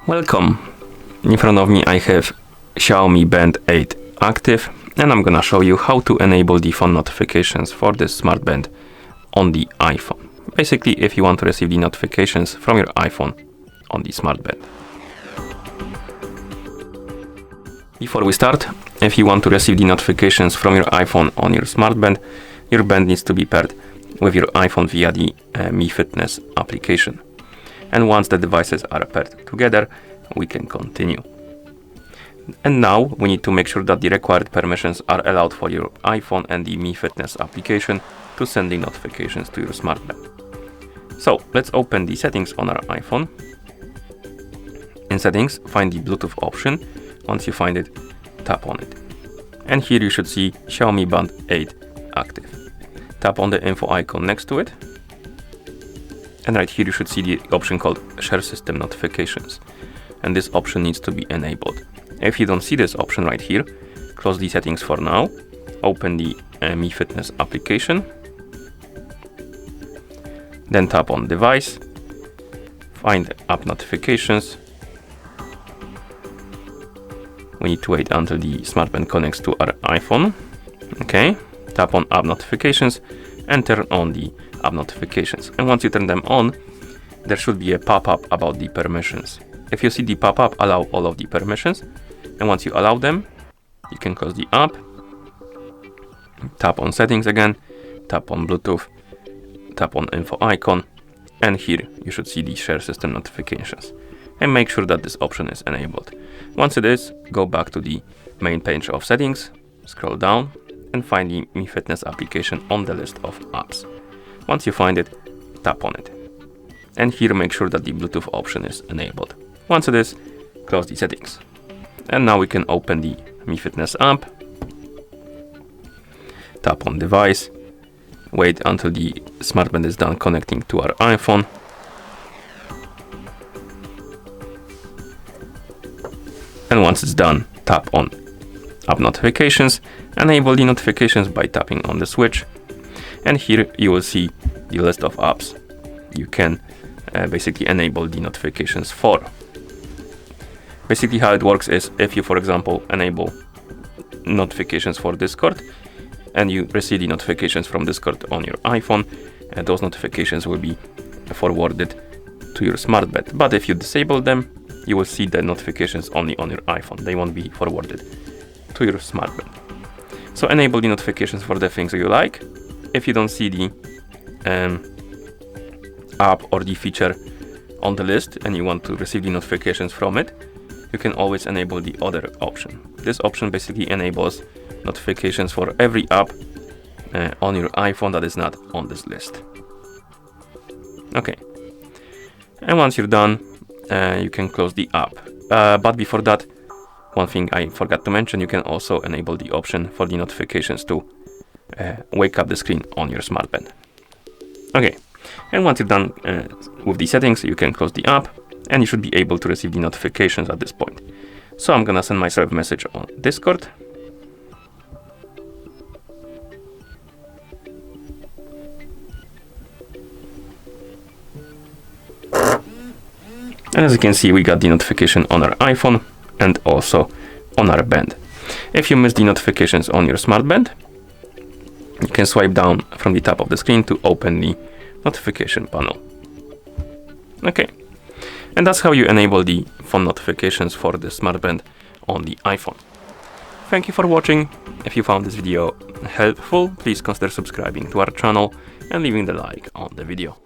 Welcome! In front of me I have XIAOMI Mi Band 8 active, and I'm gonna show you how to enable the phone notifications for this smart band on the iPhone. Basically, if you want to receive the notifications from your iPhone on the smart band. Before we start, if you want to receive the notifications from your iPhone on your smart band, your band needs to be paired with your iPhone via the Mi Fitness application. And once the devices are paired together, we can continue. And now we need to make sure that the required permissions are allowed for your iPhone and the Mi Fitness application to send the notifications to your smart band. So let's open the settings on our iPhone. In settings, find the Bluetooth option. Once you find it, tap on it. And here you should see XIAOMI Mi Band 8 active. Tap on the info icon next to it. And right here you should see the option called Share System Notifications. And this option needs to be enabled. If you don't see this option right here, close the settings for now. Open the Mi Fitness application. Then tap on Device. Find App Notifications. We need to wait until the smart band connects to our iPhone. Okay. Tap on App Notifications and turn on the app notifications. And once you turn them on, there should be a pop-up about the permissions. If you see the pop-up, allow all of the permissions. And once you allow them, you can close the app. Tap on Settings again. Tap on Bluetooth. Tap on Info icon. And here you should see the Share System Notifications. And make sure that this option is enabled. Once it is, go back to the main page of settings. Scroll down and find the Mi Fitness application on the list of apps. Once you find it, tap on it. And here make sure that the Bluetooth option is enabled. Once it is, close the settings. And now we can open the Mi Fitness app. Tap on Device. Wait until the smart band is done connecting to our iPhone. And once it's done, tap on App Notifications. Enable the notifications by tapping on the switch. And here you will see the list of apps you can basically enable the notifications for. Basically how it works is if you, for example, enable notifications for Discord and you receive the notifications from Discord on your iPhone, those notifications will be forwarded to your smart band. But if you disable them, you will see the notifications only on your iPhone. They won't be forwarded to your smart band. So enable the notifications for the things you like. If you don't see the app or the feature on the list and you want to receive the notifications from it, you can always enable the other option. This option basically enables notifications for every app on your iPhone that is not on this list. Okay. And once you're done, you can close the app. But before that, one thing I forgot to mention, you can also enable the option for the notifications to wake up the screen on your smart band. Okay, and once you're done with the settings, you can close the app and you should be able to receive the notifications at this point. So I'm gonna send myself a message on Discord. And as you can see, we got the notification on our iPhone and also on our band. If you miss the notifications on your smart band, you can swipe down from the top of the screen to open the notification panel. Okay, and that's how you enable the phone notifications for the smart band on the iPhone. Thank you for watching. If you found this video helpful, please consider subscribing to our channel and leaving the like on the video.